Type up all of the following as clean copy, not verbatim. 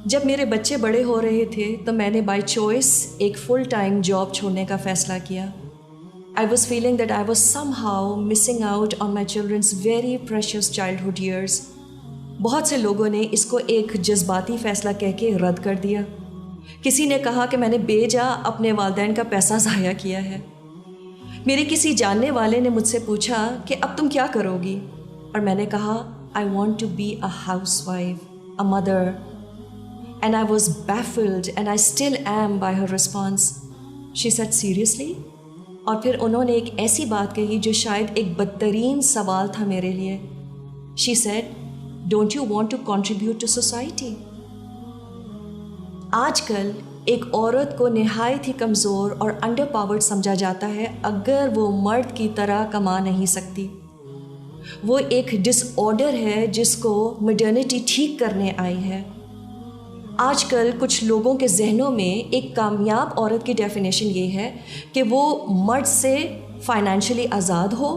جب میرے بچے بڑے ہو رہے تھے تو میں نے بائی چوائس ایک فل ٹائم جاب چھوڑنے کا فیصلہ کیا. I was feeling that I was somehow missing out on my children's very precious childhood years. بہت سے لوگوں نے اس کو ایک جذباتی فیصلہ کہہ کے رد کر دیا. کسی نے کہا کہ میں نے بے جا اپنے والدین کا پیسہ ضائع کیا ہے. میرے کسی جاننے والے نے مجھ سے پوچھا کہ اب تم کیا کرو گی؟ اور میں نے کہا I want to be a housewife, a mother. And I was baffled and I still am by her response. She said, seriously? اور پھر انہوں نے ایک ایسی بات کہی جو شاید ایک بدترین سوال تھا میرے لیے. She said, don't you want to contribute to society? آج کل ایک عورت کو نہایت ہی کمزور اور انڈر پاورڈ سمجھا جاتا ہے اگر وہ مرد کی طرح کما نہیں سکتی. وہ ایک ڈس آرڈر ہے جس کو ماڈرنٹی ٹھیک کرنے آئی ہے. آج کل کچھ لوگوں کے ذہنوں میں ایک کامیاب عورت کی ڈیفینیشن یہ ہے کہ وہ مرد سے فائنینشلی آزاد ہو،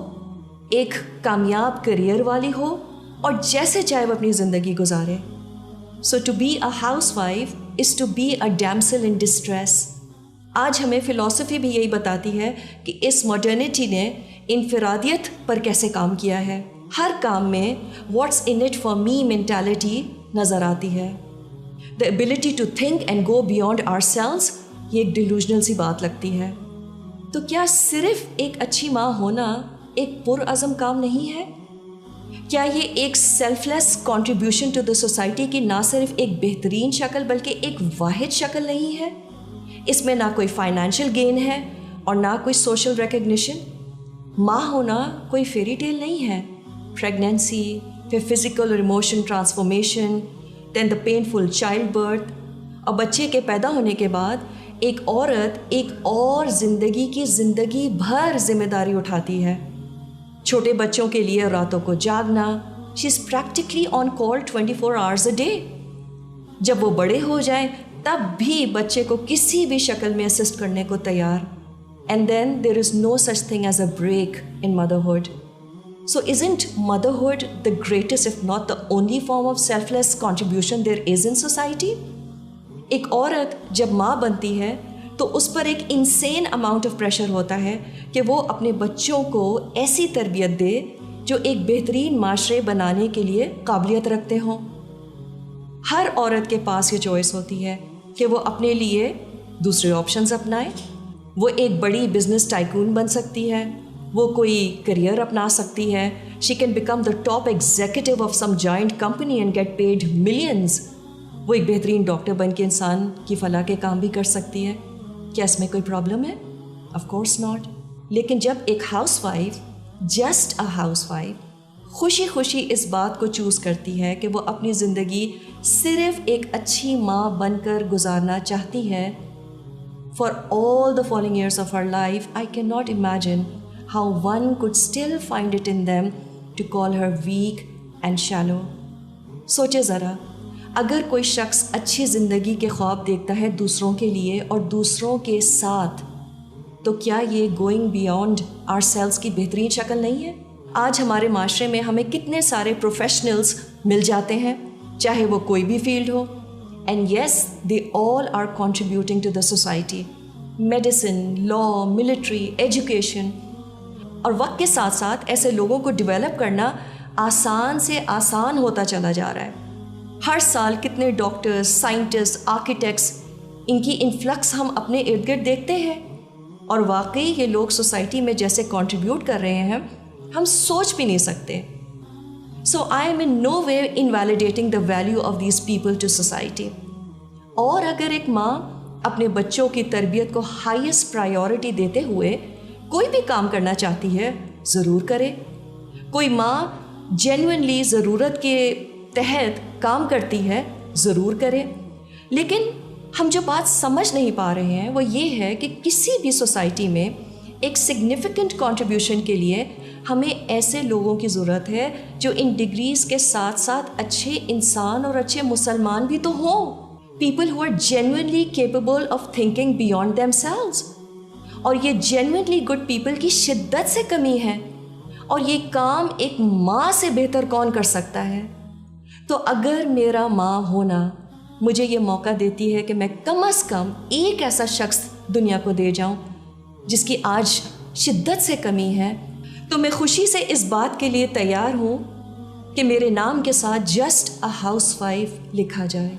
ایک کامیاب کریئر والی ہو اور جیسے چاہے وہ اپنی زندگی گزارے. So to be a house wife is to be a damsel in distress. آج ہمیں فلسفی بھی یہی بتاتی ہے کہ اس ماڈرنٹی نے انفرادیت پر کیسے کام کیا ہے. ہر کام میں what's in it for me mentality نظر آتی ہے. The ability to think and go beyond ourselves یہ ایک ڈیلوژنل سی بات لگتی ہے. تو کیا صرف ایک اچھی ماں ہونا ایک پرعزم کام نہیں ہے؟ کیا یہ ایک selfless contribution to the society کی نہ صرف ایک بہترین شکل بلکہ ایک واحد شکل نہیں ہے؟ اس میں نہ کوئی فائنینشیل گین ہے اور نہ کوئی سوشل ریکگنیشن. ماں ہونا کوئی فیری ٹیل نہیں ہے. پریگنینسی، پھر فزیکل اور ایموشن ٹرانسفارمیشن، دین دا پینفل چائلڈ برتھ، اور بچے کے پیدا ہونے کے بعد ایک عورت ایک اور زندگی بھر ذمہ داری اٹھاتی ہے. چھوٹے بچوں کے لیے راتوں کو جاگنا، she is practically on call 24 hours a day. جب وہ بڑے ہو جائیں تب بھی بچے کو کسی بھی شکل میں اسسٹ کرنے کو تیار. And then there is no such thing as a break in motherhood. So isn't motherhood the greatest, if not the only form of selfless contribution there is in society? ایک عورت جب ماں بنتی ہے تو اس پر ایک انسین اماؤنٹ آف پریشر ہوتا ہے کہ وہ اپنے بچوں کو ایسی تربیت دے جو ایک بہترین معاشرے بنانے کے لیے قابلیت رکھتے ہوں. ہر عورت کے پاس یہ چوائس ہوتی ہے کہ وہ اپنے لیے دوسرے آپشنز اپنائے. وہ ایک بڑی بزنس ٹائکون بن سکتی ہے، وہ کوئی کریئر اپنا سکتی ہے. She can become the top executive of some giant company and get paid millions. وہ ایک بہترین ڈاکٹر بن کے انسان کی فلاح کے کام بھی کر سکتی ہے. کیا اس میں کوئی پرابلم ہے؟ Of course not. لیکن جب ایک house wife, just a house wife, خوشی خوشی اس بات کو چوز کرتی ہے کہ وہ اپنی زندگی صرف ایک اچھی ماں بن کر گزارنا چاہتی ہے for all the following years of her life, I can not imagine how one could still find it in them to call her weak and shallow. سوچے ذرا، اگر کوئی شخص اچھی زندگی کے خواب دیکھتا ہے دوسروں کے لیے اور دوسروں کے ساتھ، تو کیا یہ گوئنگ بیانڈ آر سیلوز کی بہترین شکل نہیں ہے؟ آج ہمارے معاشرے میں ہمیں کتنے سارے پروفیشنلز مل جاتے ہیں، چاہے وہ کوئی بھی فیلڈ ہو. And yes they all are contributing to the society. Medicine, law, military, education. اور وقت کے ساتھ ساتھ ایسے لوگوں کو ڈیولپ کرنا آسان سے آسان ہوتا چلا جا رہا ہے. ہر سال کتنے ڈاکٹرز، سائنٹسٹ، آرکیٹیکٹس، ان کی انفلکس ہم اپنے ارد گرد دیکھتے ہیں. اور واقعی یہ لوگ سوسائٹی میں جیسے کنٹریبیوٹ کر رہے ہیں ہم سوچ بھی نہیں سکتے. So I am in no way invalidating the value of these people to society. اور اگر ایک ماں اپنے بچوں کی تربیت کو ہائیسٹ پرائیورٹی دیتے ہوئے کوئی بھی کام کرنا چاہتی ہے، ضرور کرے. کوئی ماں جینوئنلی ضرورت کے تحت کام کرتی ہے، ضرور کرے. لیکن ہم جو بات سمجھ نہیں پا رہے ہیں وہ یہ ہے کہ کسی بھی سوسائٹی میں ایک سگنیفیکنٹ کنٹریبیوشن کے لیے ہمیں ایسے لوگوں کی ضرورت ہے جو ان ڈگریز کے ساتھ ساتھ اچھے انسان اور اچھے مسلمان بھی تو ہوں. People who are genuinely capable of thinking beyond themselves. اور یہ جینوئنلی گڈ پیپل کی شدت سے کمی ہے. اور یہ کام ایک ماں سے بہتر کون کر سکتا ہے؟ تو اگر میرا ماں ہونا مجھے یہ موقع دیتی ہے کہ میں کم از کم ایک ایسا شخص دنیا کو دے جاؤں جس کی آج شدت سے کمی ہے، تو میں خوشی سے اس بات کے لیے تیار ہوں کہ میرے نام کے ساتھ جسٹ اے ہاؤس وائف لکھا جائے۔